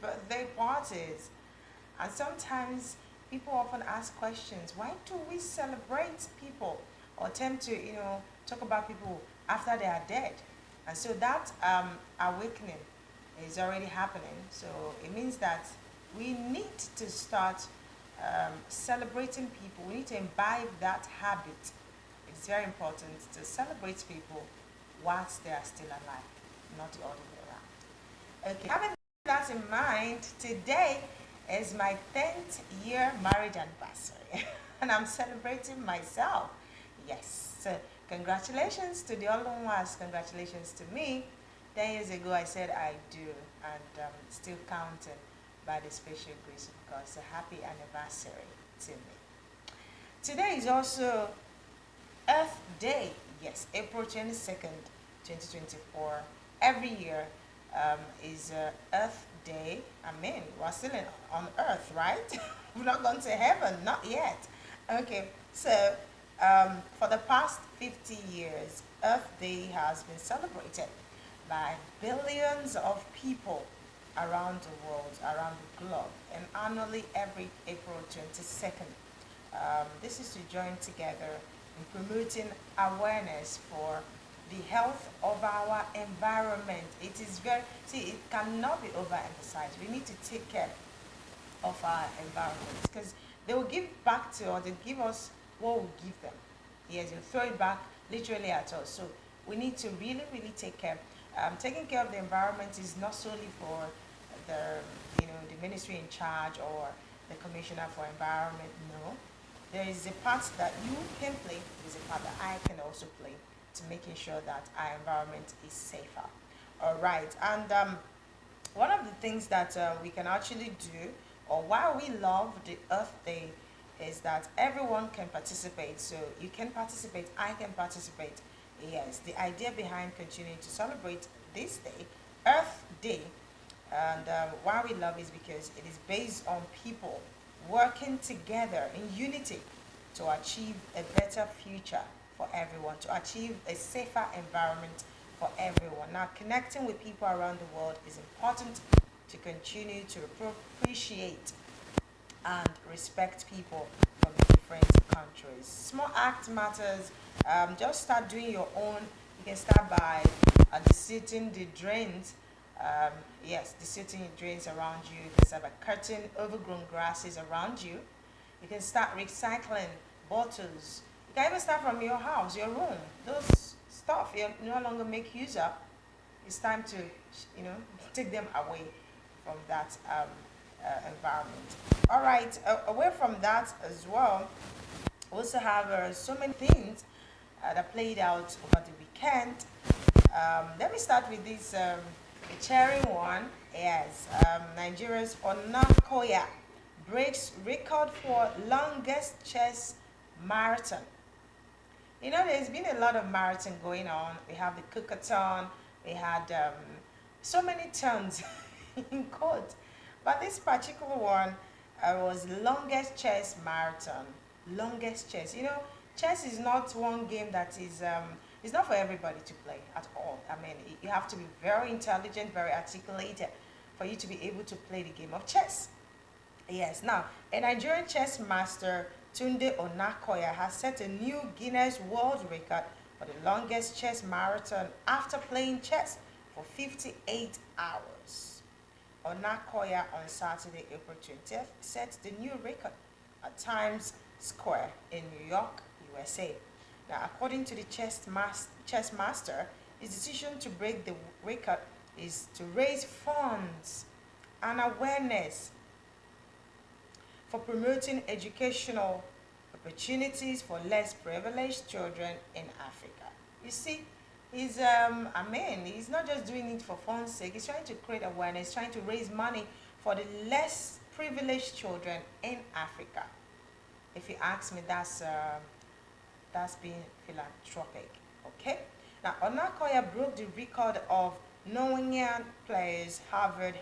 birthday parties. And sometimes people often ask questions, why do we celebrate people or attempt to, talk about people after they are dead? And so that awakening is already happening. So it means that we need to start celebrating people. We need to imbibe that habit. It's very important to celebrate people whilst they are still alive, not the other way around. Okay, having that in mind, today is my 10th year marriage anniversary, and I'm celebrating myself. Yes, so congratulations to the Olonwas, congratulations to me. 10 years ago, I said I do, and still counting by the special grace of God. So happy anniversary to me. Today is also Earth Day. Yes, April 22nd, 2024. Every year is Earth Day. I mean, we're still on Earth, right? We've not gone to heaven, not yet. Okay, so for the past 50 years, Earth Day has been celebrated by billions of people around the world, around the globe, and annually every April 22nd. This is to join together in promoting awareness for the health of our environment. It is very, see, it cannot be overemphasized. We need to take care of our environment because they will give back to, or they give us what we give them. Yes, they'll throw it back literally at us. So we need to really, really take care. Taking care of the environment is not solely for the ministry in charge or the commissioner for environment. No, there is a part that you can play. There's a part that I can also play to making sure that our environment is safer. All right, and one of the things that we can actually do, or why we love the Earth Day, is that everyone can participate. So you can participate, I can participate. Yes, the idea behind continuing to celebrate this day, Earth Day, and why we love is because it is based on people working together in unity to achieve a better future for everyone, to achieve a safer environment for everyone. Now, connecting with people around the world is important to continue to appreciate and respect people from different countries. Small act matters. Just start doing your own. You can start by deseating the drains. Yes, deseating the drains around you. You can start by cutting overgrown grasses around you. You can start recycling bottles. You can even start from your house, your room. Those stuff you no longer make use of. It's time to, take them away from that environment. All right, away from that as well, we also have so many things that played out over the weekend. Let me start with this cheering one. Yes, Nigeria's Onakoya breaks record for longest chess marathon. There's been a lot of marathon going on. We have the Cookathon. We had so many turns in court. But this particular one was longest chess marathon. Longest chess. Chess is not one game that is, it's not for everybody to play at all. I mean, you have to be very intelligent, very articulated for you to be able to play the game of chess. Yes, now, a Nigerian chess master, Tunde Onakoya, has set a new Guinness World Record for the longest chess marathon after playing chess for 58 hours. Onakoya on Saturday, April 20th, set the new record at Times Square in New York, USA. Now, according to the chess master, his decision to break the record is to raise funds and awareness for promoting educational opportunities for less privileged children in Africa. You see, he's not just doing it for fun's sake. He's trying to create awareness, trying to raise money for the less privileged children in Africa. If you ask me, that's being philanthropic. Okay. Now, Onakoya broke the record of Norwegian players Harvard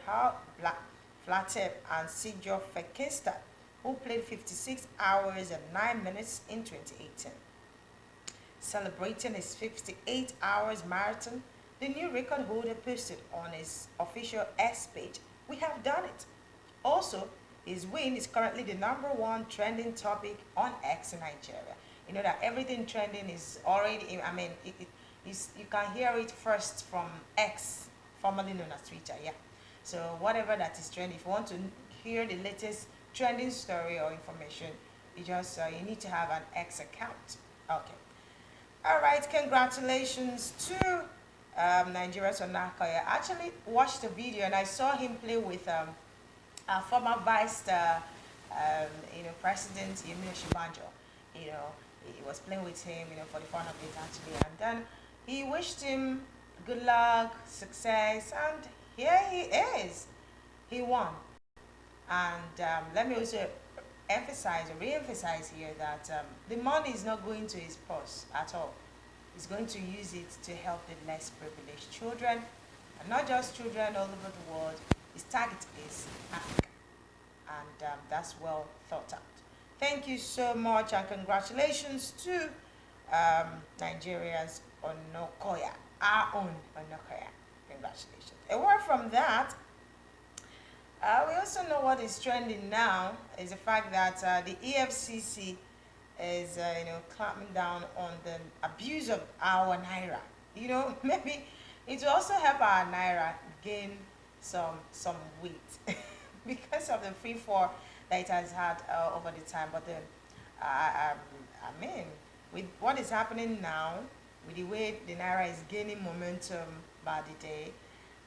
Flatep and Sigurd Fekestad, who played 56 hours and 9 minutes in 2018. Celebrating his 58 hours marathon, the new record holder posted on his official X page We have done it. Also, his win is currently the number one trending topic on X in Nigeria. You know that everything trending is already, I mean, you can hear it first from X, formerly known as Twitter, yeah. So whatever that is trending, if you want to hear the latest trending story or information, you need to have an X account. Okay. All right. Congratulations to Nigeria's Onakoya. I actually watched the video and I saw him play with former Vice President Yemi Oshibanjo. You know, he was playing with him, for the fun of it actually, and then he wished him good luck, success, and here he is. He won. And let me also emphasize or re-emphasize here that the money is not going to his purse at all. He's going to use it to help the less privileged children, and not just children all over the world. His target is Africa, and that's well thought out. Thank you so much, and congratulations to Nigeria's Onakoya, our own Onakoya. Congratulations. Away from that, we also know what is trending now is the fact that the EFCC is, clamping down on the abuse of our naira. Maybe it will also help our naira gain some weight because of the free fall that it has had over the time. But then, I mean, with what is happening now, with the way the naira is gaining momentum by the day,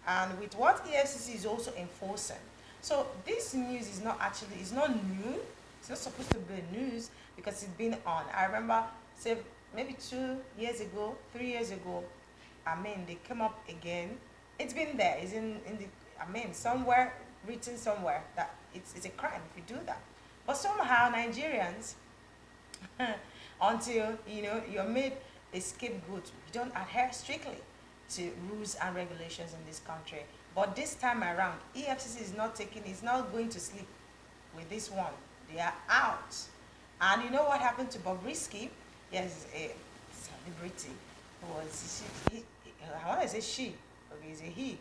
and with what EFCC is also enforcing. So this news is not new. It's not supposed to be news because it's been on. I remember, say, maybe 2 years ago, 3 years ago, they came up again. It's been there. It's in the, somewhere, written somewhere that it's a crime if you do that. But somehow Nigerians, until, you're made a scapegoat, you don't adhere strictly to rules and regulations in this country. But this time around, EFCC is not going to sleep with this one. They are out. And you know what happened to Bobrisky? Yes, a celebrity. I want to say she, okay, it's a he.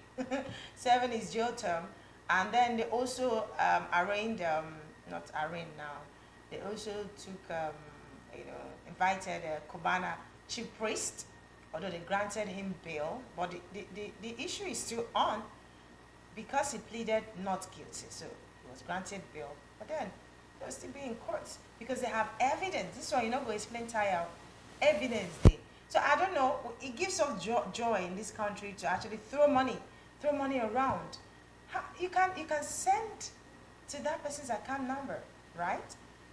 7 is jail term. And then they also not arraigned now, they also took, invited a Cubana chief priest, although they granted him bail. But the issue is still on because he pleaded not guilty. So he was granted bail. But then they'll still be in courts because they have evidence. This one, you're not going to explain tire evidence there. So I don't know. It gives us joy in this country to actually throw money around. You can send to that person's account number, right?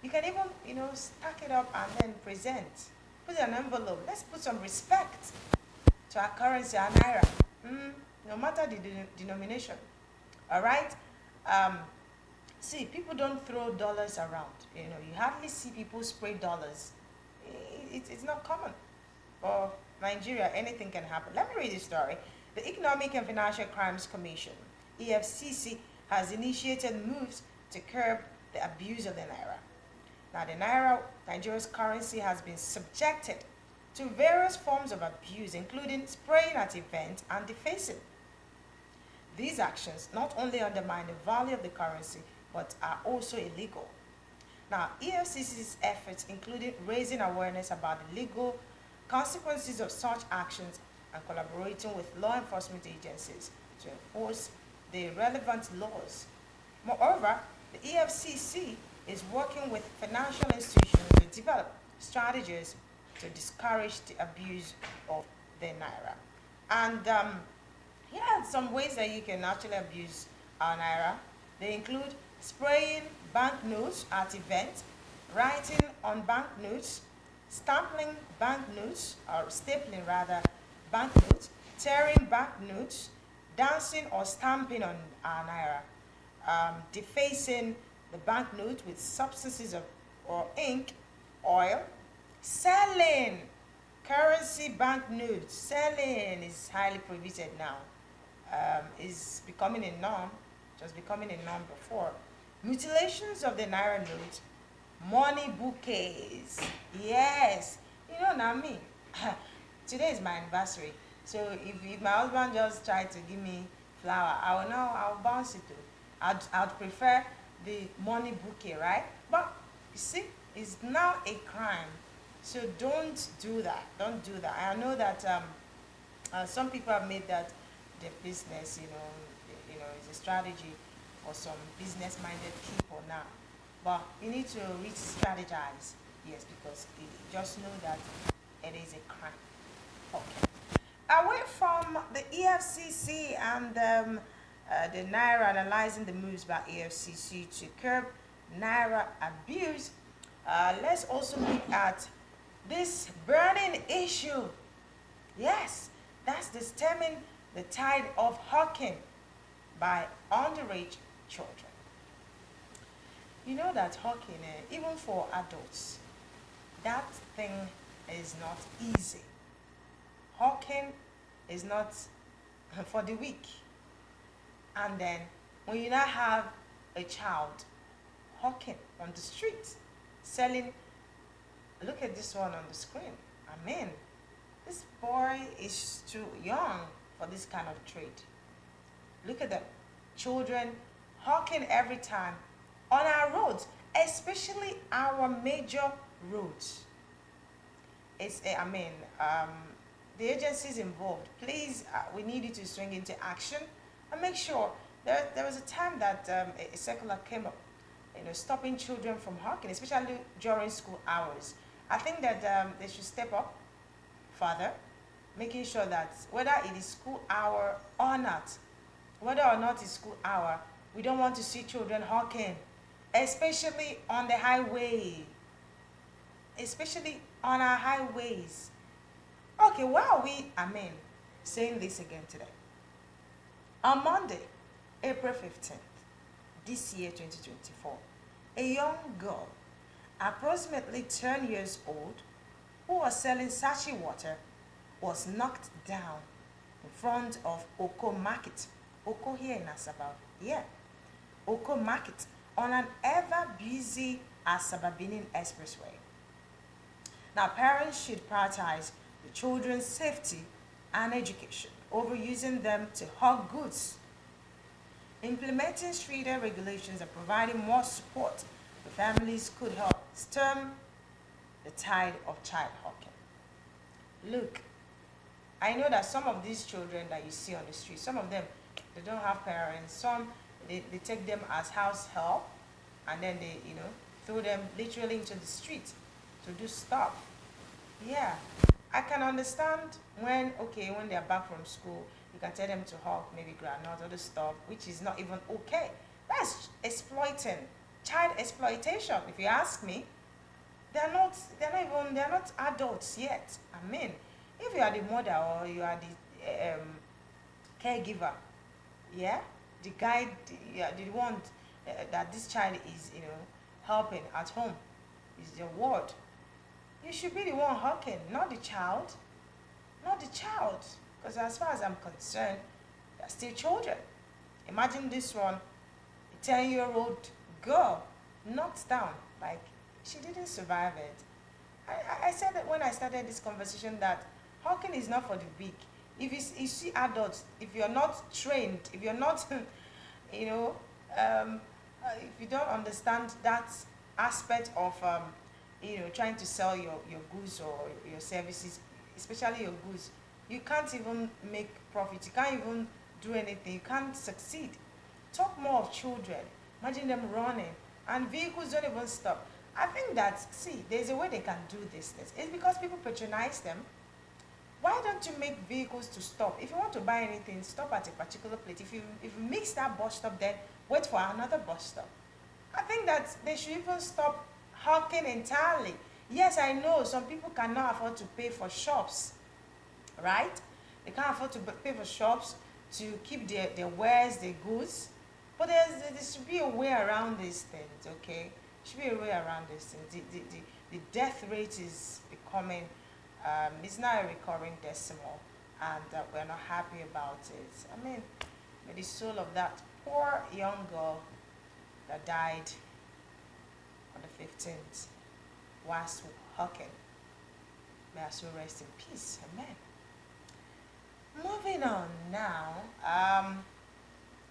You can even stack it up and then present. Put it in an envelope. Let's put some respect to our currency, our naira. No matter the denomination. All right. See, people don't throw dollars around. You hardly see people spray dollars. It's not common. For Nigeria, anything can happen. Let me read this story. The Economic and Financial Crimes Commission, EFCC, has initiated moves to curb the abuse of the naira. Now, the naira, Nigeria's currency, has been subjected to various forms of abuse, including spraying at events and defacing. These actions not only undermine the value of the currency, but are also illegal. Now, EFCC's efforts included raising awareness about the legal consequences of such actions and collaborating with law enforcement agencies to enforce the relevant laws. Moreover, the EFCC is working with financial institutions to develop strategies to discourage the abuse of the naira. And here are some ways that you can actually abuse our naira. They include spraying banknotes at events, writing on banknotes, stapling banknotes, or stapling rather, banknotes, tearing banknotes, dancing or stamping on our naira, defacing the banknote with substances or ink, oil, selling currency banknotes. Selling is highly prohibited now. Is becoming a norm, just becoming a norm before. Mutilations of the naira note, money bouquets. Yes, now me. Today is my anniversary. So if my husband just tried to give me flower, I'll bounce it too. I'd prefer the money bouquet, right? But you see, it's now a crime. So don't do that. Don't do that. I know that some people have made that their business, is a strategy for some business-minded people now. But you need to re-strategize, yes, because just know that it is a crime. Okay. Away from the EFCC and the Naira, analyzing the moves by EFCC to curb Naira abuse, let's also look at this burning issue. Yes, that's the stemming the tide of hawking by underage children. You know that hawking, even for adults, that thing is not easy. Hawking is not for the weak. And then when you now have a child hawking on the street, selling, look at this one on the screen. I mean, this boy is too young for this kind of trade. Look at them, children hawking every time on our roads, especially our major roads. The agencies involved, please, we need you to swing into action and make sure. There was a time that a circular came up, stopping children from hawking, especially during school hours. I think that they should step up further, making sure that whether it is school hour or not, it's school hour, we don't want to see children hawking, especially on the highway, especially on our highways. Okay, why are we, saying this again today? On Monday, April 15th, this year 2024, a young girl, approximately 10 years old, who was selling sashi water, was knocked down in front of Oko Market. Oko here in Asaba. Yeah. Oko Market on an ever busy Asaba Benin Expressway. Now, parents should prioritize the children's safety and education over using them to hawk goods. Implementing stricter regulations and providing more support to families could help stem the tide of child hawking. Look, I know that some of these children that you see on the street, some of them, they don't have parents. Some, they take them as house help, and then they, throw them literally into the street to do stuff. Yeah, I can understand when they're back from school, you can tell them to hawk maybe granite or the stuff, which is not even okay. That's exploiting, child exploitation. If you ask me, they're not adults yet. If you are the mother or you are the caregiver, yeah, the guide, the one that this child is, helping at home, is your ward. You should be the one hawking, not the child. Not the child. Because as far as I'm concerned, they're still children. Imagine this one, a 10-year-old girl knocked down, like she didn't survive it. I said that when I started this conversation that hawking is not for the weak. If you see adults, if you're not trained, if you're not, if you don't understand that aspect of, trying to sell your goods or your services, especially your goods, you can't even make profit. You can't even do anything. You can't succeed. Talk more of children. Imagine them running, and vehicles don't even stop. I think that, there's a way they can do this. It's because people patronize them. Why don't you make vehicles to stop? If you want to buy anything, stop at a particular place. If you mix that bus stop, then wait for another bus stop. I think that they should even stop hawking entirely. Yes, I know some people cannot afford to pay for shops, right? They can't afford to pay for shops to keep their wares, their goods. But there should be a way around these things, okay? There should be a way around these things. The death rate is becoming, it's not a recurring decimal, and we're not happy about it. May the soul of that poor young girl that died on the 15th whilst hawking, may her soul rest in peace. Amen. Moving on now,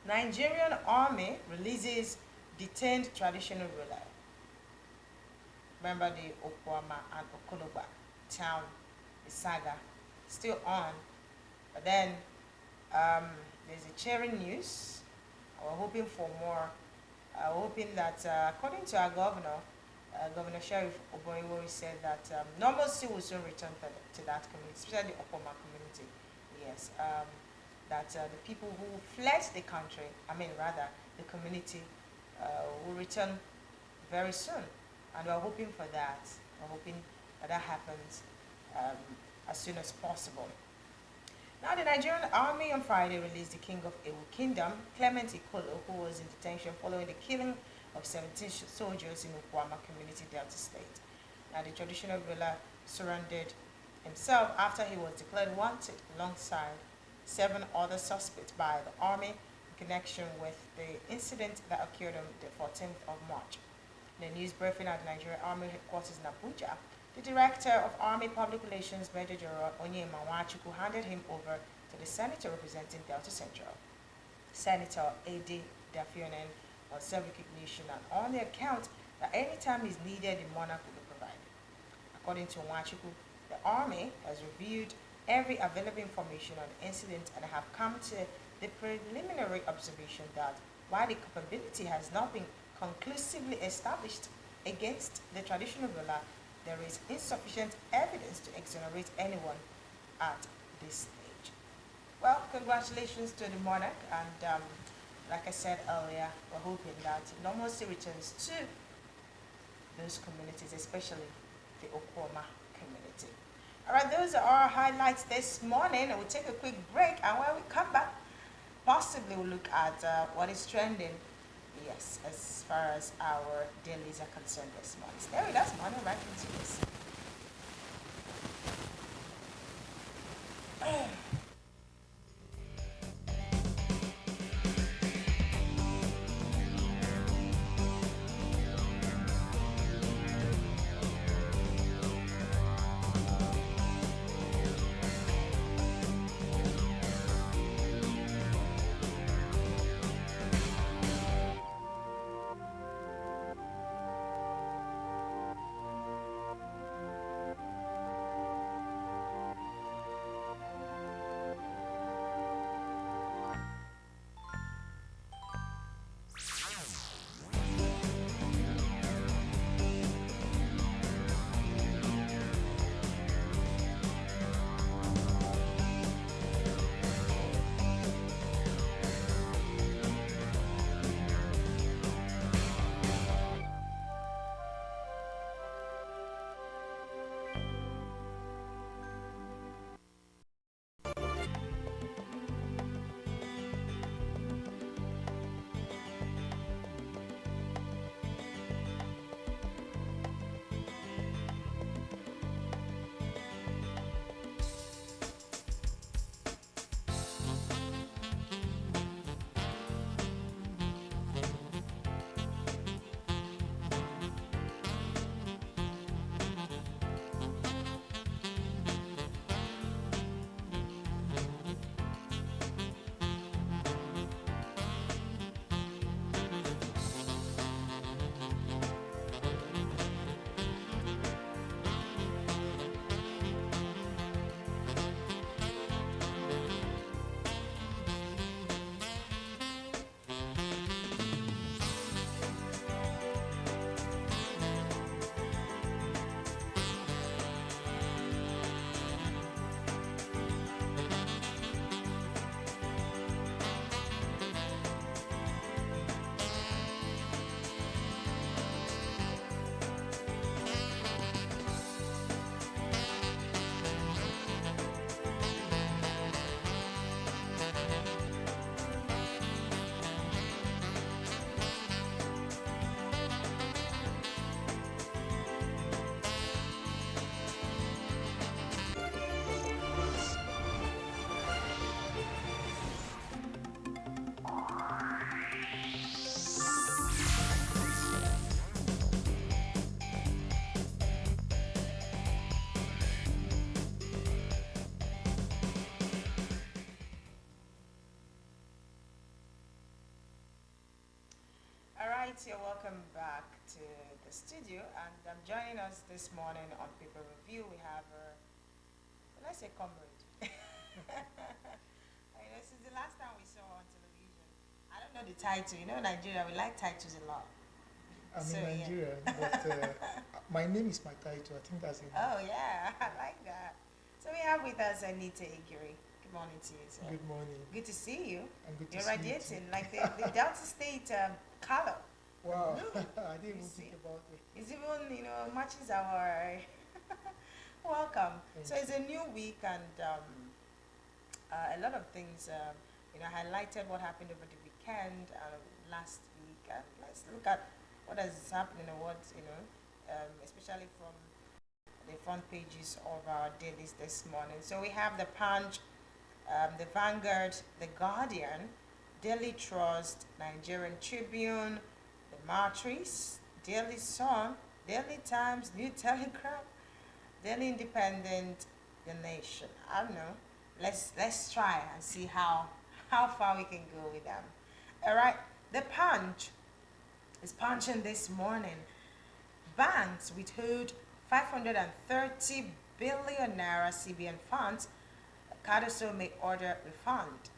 Nigerian army releases detained traditional ruler. Remember the Okwama and Okoloba town, the saga, still on. But then um, there's a cheering news. We're hoping for more. We're hoping that, according to our governor, Governor Sheriff Oboiwori said that normalcy will soon return to that community, especially the Okoma community. Yes, that the people who fled the country, I mean rather the community, will return very soon, and we're hoping for that. We're hoping that that happens um, as soon as possible. Now, the Nigerian army on Friday released the king of Ewu Kingdom, Clement Ikolo, who was in detention following the killing of 17 soldiers in Ukwama community, Delta State. Now, the traditional ruler surrendered himself after he was declared wanted alongside 7 other suspects by the army in connection with the incident that occurred on the 14th of March. In a news briefing at the Nigerian Army headquarters in Abuja, the Director of Army Public Relations, Major General Onyema Nwachukwu, handed him over to the Senator representing Delta Central, Senator A.D. Dafionen, on self-recognition and on the account that any time is needed, the monarch will be provided. According to Nwachukwu, the Army has reviewed every available information on the incident and have come to the preliminary observation that while the culpability has not been conclusively established against the traditional ruler, there is insufficient evidence to exonerate anyone at this stage. Well, congratulations to the monarch, and like I said earlier, we're hoping that normalcy returns to those communities, especially the Okwama community. All right, those are our highlights this morning. We'll take a quick break, and when we come back, possibly we'll look at what is trending, yes, as far as our dailies are concerned this morning. Stay with us, morning, right into this. right, you're welcome back to the studio, and joining us this morning on Paper Review, we have, let's say, comrade. This is the last time we saw on television. I don't know the title. You know, Nigeria, we like titles a lot. I'm So, in yeah. Nigeria, but my name is my title. I think that's it. Oh, yeah, I like that. So we have with us Anita Igiri. Good morning to you, sir. Good morning. Good to see you. And good to You're see you radiating too. like the Delta State color. Wow, Blue. I didn't even see? think about it. It's even, matches our welcome. Thank So it's a new week, and a lot of things, highlighted what happened over the weekend, last week, and let's look at what has happened in the world, especially from the front pages of our dailies this morning. So we have the Punch, the Vanguard, the Guardian, Daily Trust, Nigerian Tribune, the Matrix, Daily Sun, Daily Times, New Telegraph, Daily Independent, The Nation. I don't know. Let's try and see how far we can go with them. All right. The Punch is punching this morning. Banks withhold 530 billion naira CBN funds. Cardoso may order refund.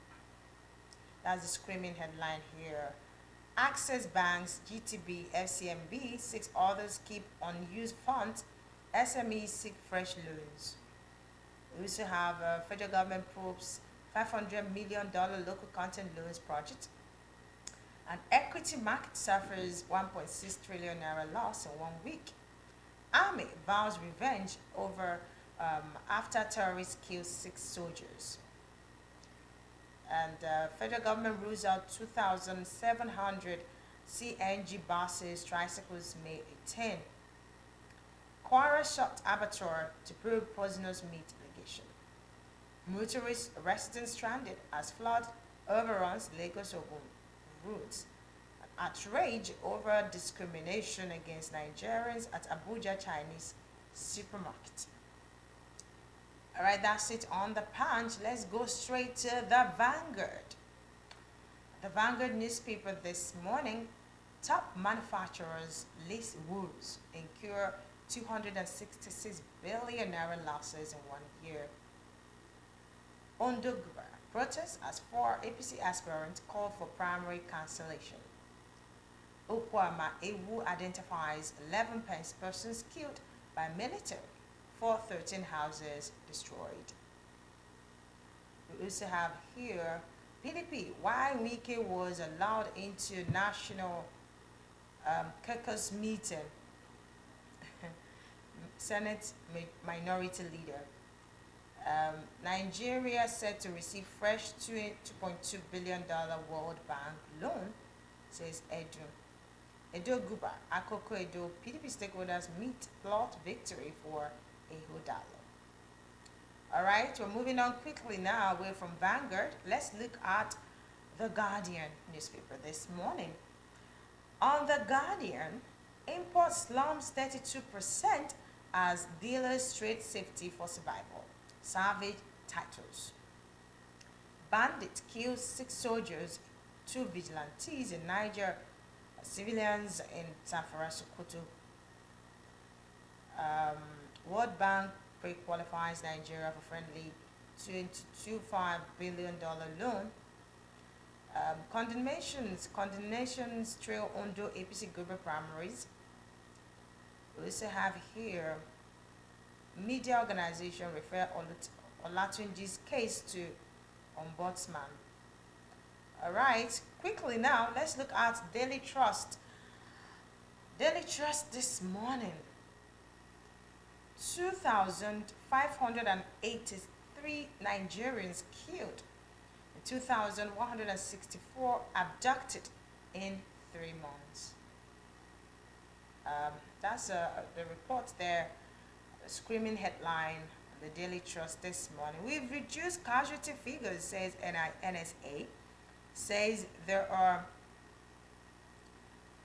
That's the screaming headline here. Access Banks, GTB, FCMB, 6 others keep unused funds. SMEs seek fresh loans. We also have federal government probes $500 million local content loans project. And equity market suffers 1.6 trillion naira loss in 1 week. Army vows revenge over after terrorists kill 6 soldiers. And federal government rules out 2,700 CNG buses, tricycles May 18. Kwara shot abattoir to probe poisonous meat allegation. Motorists residents stranded as flood overruns Lagos Ogun routes. Outrage over discrimination against Nigerians at Abuja Chinese supermarket. All right, that's it on the Punch. Let's go straight to the Vanguard. The Vanguard newspaper this morning, top manufacturers list woes incur 266 billion naira losses in 1 year. Ondo protests as 4 APC aspirants call for primary cancellation. Okwama Ewu identifies 11 persons killed by military, 413 houses destroyed. We also have here PDP, why Wike was allowed into national caucus meeting. Senate minority leader. Nigeria set to receive fresh $2.2 billion World Bank loan, says Edu. Edo Guba, Akoko Edo, PDP stakeholders meet plot victory for Ehodalo. All right, we're moving on quickly now away from Vanguard. Let's look at the Guardian newspaper this morning. On the Guardian, import slums 32% as dealers trade safety for survival. Savage titles. Bandit kills 6 soldiers, 2 vigilantes in Niger, civilians in Zamfara, Sokoto. World Bank pre-qualifies Nigeria for friendly $2.25 billion loan. Condemnations trail Ondo APC Gobe primaries. We also have here media organization refer Olatunji's case to ombudsman. All right, quickly now, let's look at Daily Trust. Daily Trust this morning, 2,583 Nigerians killed, 2,164 abducted in 3 months. That's the report there, a screaming headline, the Daily Trust this morning. We've reduced casualty figures, says NSA. Says there are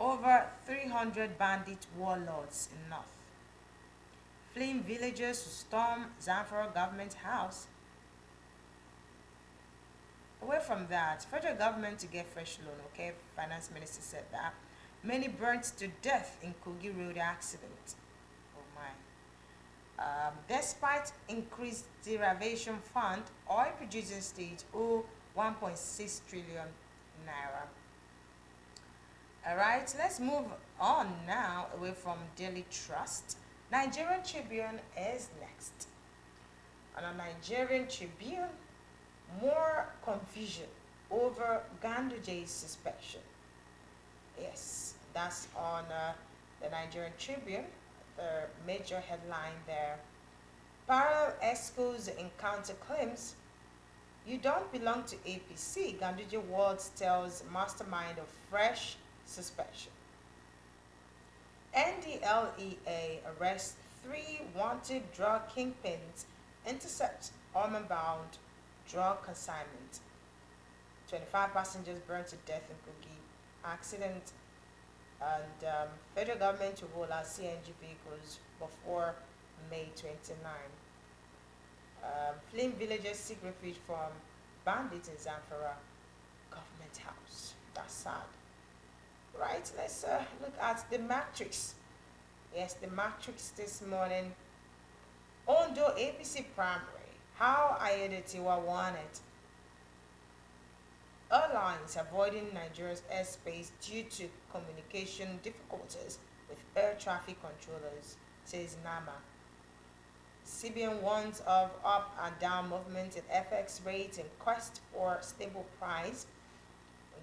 over 300 bandit warlords in North. Fleeing villagers to storm Zamfara government house. Away from that, federal government to get fresh loan, okay? Finance minister said that. Many burnt to death in Kogi Road accident. Oh my. Despite increased derivation fund, oil producing states owe 1.6 trillion naira. All right, let's move on now away from Daily Trust. Nigerian Tribune is next. On a Nigerian Tribune, more confusion over Ganduje's suspension. Yes, that's on the Nigerian Tribune, the major headline there. Parallel ESCO's encounter claims you don't belong to APC. Ganduje World tells mastermind of fresh suspension. NDLEA arrests 3 wanted drug kingpins, intercept Ormond-bound drug consignment. 25 passengers burned to death in Kogi accident, and federal government to roll out CNG vehicles before May 29. Fleeing villagers seek refuge from bandits in Zamfara government house. That's sad. Right, let's look at the matrix. Yes, the matrix this morning. Ondo APC primary. How Ayedatiwa won it. Airlines avoiding Nigeria's airspace due to communication difficulties with air traffic controllers, says NAMA. CBN warns of up and down movement in FX rates in quest for stable price.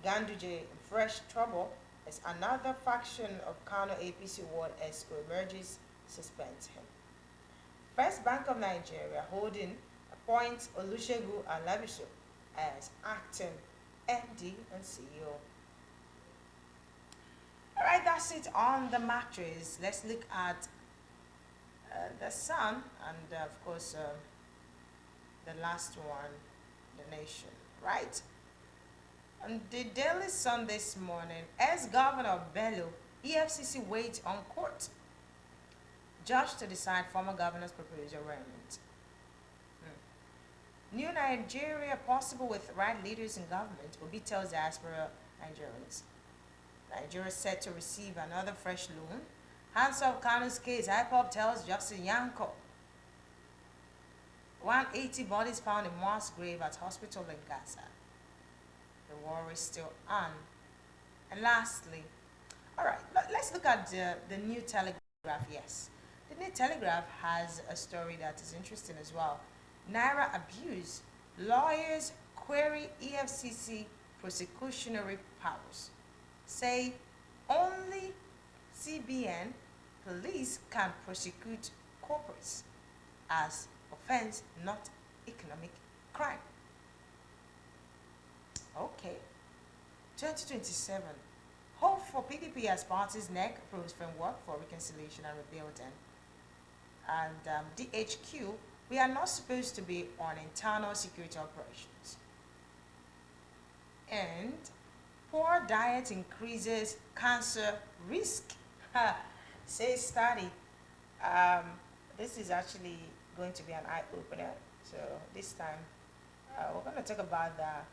Ganduje in fresh trouble as another faction of Kano APC ward ESCO emerges, suspends him. First Bank of Nigeria holding appoints Olusegun Alabiso as acting MD and CEO. All right, that's it on the mattress. Let's look at the Sun and, of course, the last one, the Nation. Right. On the Daily Sun this morning, ex-Governor Bello, EFCC waits on court. Judge to decide former governor's proposed arraignment. New Nigeria possible with right leaders in government, Obi tells diaspora Nigerians. Nigeria set to receive another fresh loan. Hands off Kano's case, IPOB tells Justin Yanko. 180 bodies found in mass grave at hospital in Gaza. The war is still on. And lastly, all right, let's look at the New Telegraph. Yes, the New Telegraph has a story that is interesting as well. Naira abuse. Lawyers query EFCC prosecutionary powers. Say only CBN police can prosecute corporates as offense, not economic crime. Okay. 2027. Hope for PDP as party's neck approves framework for reconciliation and rebuilding. And DHQ, we are not supposed to be on internal security operations. And poor diet increases cancer risk, says study. This is actually going to be an eye-opener. So this time, we're going to talk about that.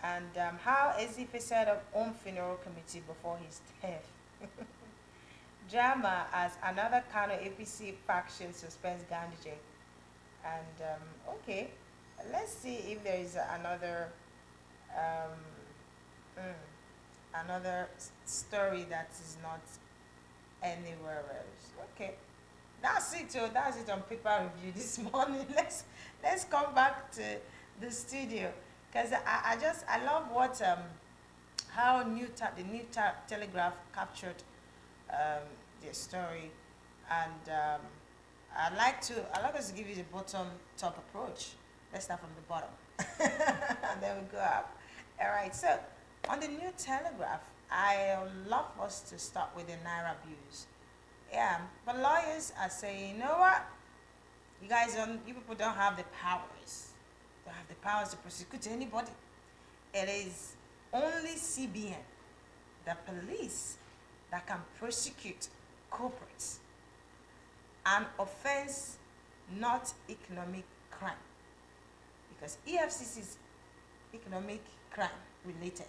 And how Ezefe set up own funeral committee before his death. Drama as another Kano APC faction suspends Ganduje. And okay, let's see if there is another story that is not anywhere else. Okay, that's it. So that's it on paper review this morning. Let's come back to the studio because I love what how the New Telegraph captured the story, and I'd like us to give you the bottom top approach. Let's start from the bottom, and then we go up. All right. So on the New Telegraph, I love us to start with the Naira abuse. Yeah, but lawyers are saying, you know what? You people don't have the powers. Don't have the powers to prosecute anybody. It is only CBN, the police, that can prosecute corporates. An offense, not economic crime. Because EFCC is economic crime related.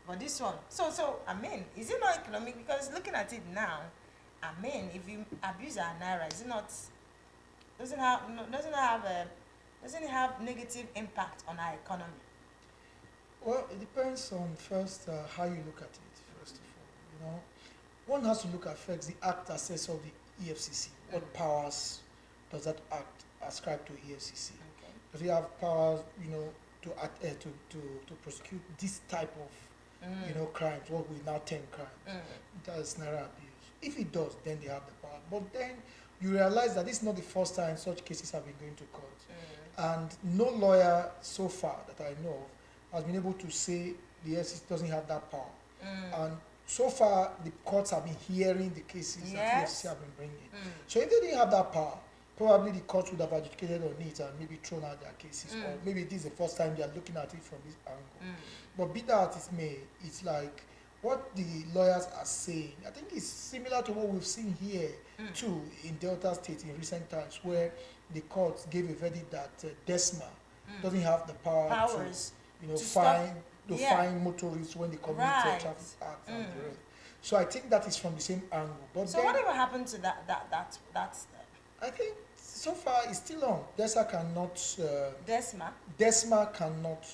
But this one, so I mean, is it not economic? Because looking at it now, I mean, if you abuse our naira, is it not doesn't have no- doesn't it have negative impact on our economy? Well, it depends on first how you look at it. First of all, one has to look at first the act assess of the EFCC. What powers does that act ascribe to EFCC? Okay. Does it have powers, to act, to prosecute this type of, crimes, what we now term crimes? That's naira abuse. If it does, then they have the power. But then you realize that this is not the first time such cases have been going to court, and no lawyer so far that I know of has been able to say the EFCC doesn't have that power. And so far, the courts have been hearing the cases that the Yes. EFCC have been bringing. So if they didn't have that power, probably the courts would have adjudicated on it and maybe thrown out their cases, or maybe this is the first time they are looking at it from this angle. But be that as it may, it's like what the lawyers are saying. I think it's similar to what we've seen here too in Delta State in recent times, where the court gave a verdict that DESMA doesn't have the power Powers to, to stop- fine motorists when they commit Right. traffic acts and the rest. So I think that is from the same angle. But So then, whatever happened to that step? I think so far it's still on. DESMA cannot, DESMA? DESMA cannot,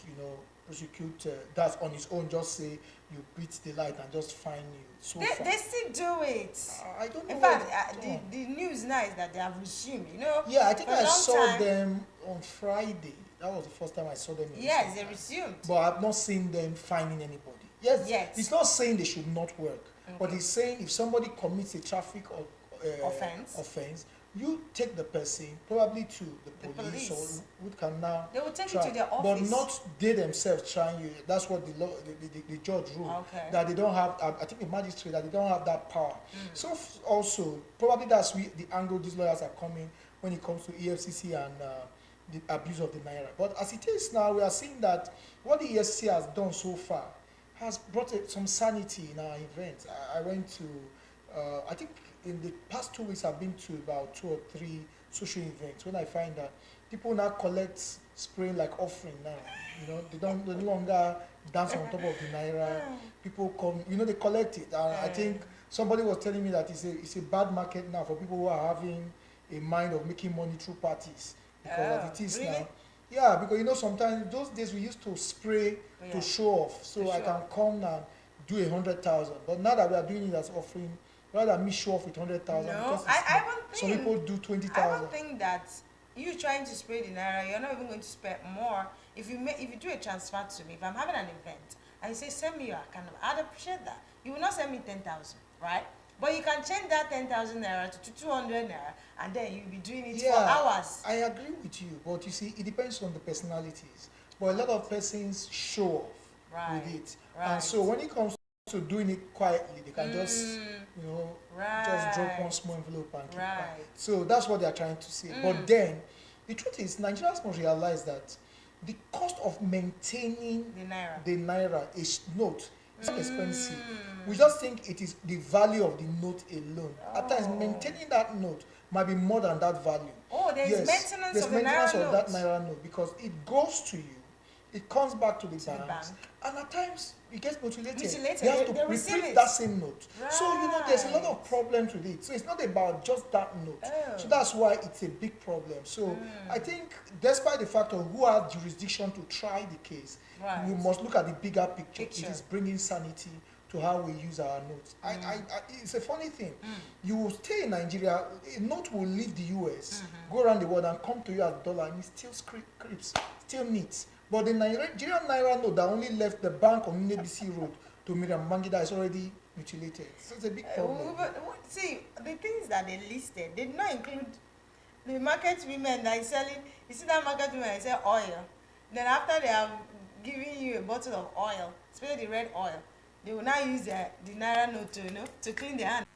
prosecute that on its own. Just say you beat the light and just fine you. So far, They still do it. I don't know. In what fact, it's on. the news now is that they have resumed, you know? Yeah, I think for a I long saw time- them on Friday. That was the first time I saw them. In Yes, recent they times. resumed. But I've not seen them fining anybody. Yes, Yet. it's not saying they should not work, but Okay. it's saying if somebody commits a traffic or offense, you take the person probably to the police, police. or who can now They will take you try, to their but office. not they themselves trying you. That's what the law, the judge ruled, Okay. that they don't have. I think the magistrate, that they don't have that power. So also probably that's the angle these lawyers are coming when it comes to EFCC and the abuse of the naira. But as it is now, we are seeing that what the EFCC has done so far has brought some sanity in our events. I went to, I think in the past 2 weeks, I've been to about 2 or 3 social events when I find that people now collect spray like offering now. They no longer dance on top of the naira. People come, they collect it. And I think somebody was telling me that it's a bad market now for people who are having a mind of making money through parties. Because as it is really? now. Yeah, because sometimes those days we used to spray Yeah. to show off. So To I show can come and do 100,000. But now that we are doing it as offering, rather than me show off with 100,000, No, because I it's- don't some think. people do I 20,000. don't think that you trying to spray the naira, you're not even going to spend more. If you do a transfer to me, if I'm having an event and you say send me your account number, I'd appreciate that. You will not send me 10,000, right? But you can change that 10,000 naira to 200 naira, and then you'll be doing it for hours. I agree with you, but you see, it depends on the personalities. But a lot of persons show off Right, with it, right. and so when it comes to doing it quietly, they can just just drop one Right. small envelope and keep Right. quiet. So that's what they are trying to say. But then, the truth is, Nigerians must realize that the cost of maintaining The naira. the naira is note. It's not expensive. We just think it is the value of the note alone. At times, Oh. maintaining that note might be more than that value. Oh, there's Yes, maintenance there's of the maintenance naira of that note. naira note because it goes to you, it comes back to the To the banks, bank. and at times it gets mutilated. Mutilated, They have they to receive reprint it. that same note. So there's a lot of Right. problems with it. So it's not about just that note. Oh. So that's why it's a big problem. So I think, despite the fact of who has jurisdiction to try the case, Right. we must look at the bigger picture. Picture. It is bringing sanity to how we use our notes. It's a funny thing. You will stay in Nigeria, a note will leave the US, go around the world and come to you as dollar, and it still creeps, still neat. But the Nigerian naira note that only left the bank on Nnebisi Road to Miriam Bangida is already mutilated. So it's a big problem. See, the things that they listed did not include the market women that is selling. You see that market women that sell oil. Then after they have given you a bottle of oil, especially the red oil, they will now use the naira note to clean their hand.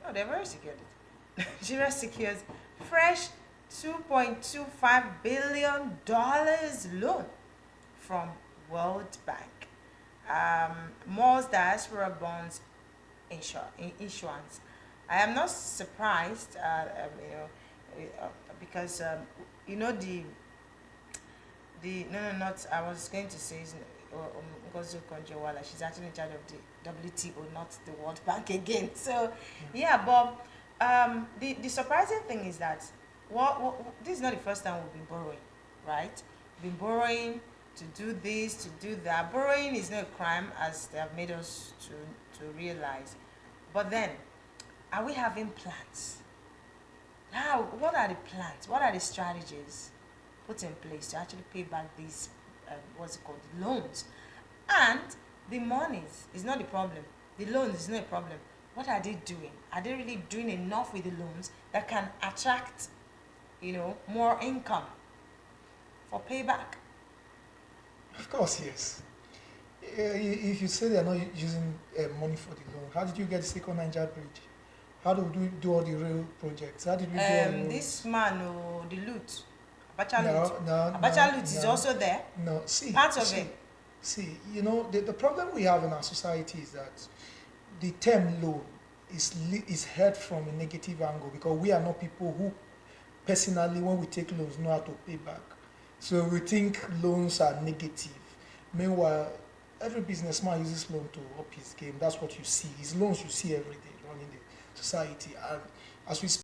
No, they're very secured. Nigeria secures fresh $2.25 billion loan from World Bank. Malls diaspora bonds issuance. I am not surprised, because you know the no no not I was going to say Ngozi Okonjo-Iweala. She's actually in charge of the WTO, not the World Bank again. So yeah, but the surprising thing is that this is not the first time we've been borrowing, right? We've been borrowing to do this, to do that. Borrowing is not a crime, as they have made us to realize. But then, are we having plans? What are the plans? What are the strategies put in place to actually pay back these, what's it called, loans? And the monies is not the problem. The loans is not a problem. What are they doing? Are they really doing enough with the loans that can attract, more income for payback? Of course, yes. If you say they're not using money for the loan, how did you get the second Niger bridge? How do we do all the rail projects? How did we do all the roads? This man, the loot, Abacha No, loot. no, Abacha no, loot is no. also there. No, see, Part of see, it. see, the problem we have in our society is that the term loan is heard from a negative angle, because we are not people who personally, when we take loans, know how to pay back. So we think loans are negative. Meanwhile, every businessman uses loan to up his game. That's what you see. It's loans you see every day running the society. And as we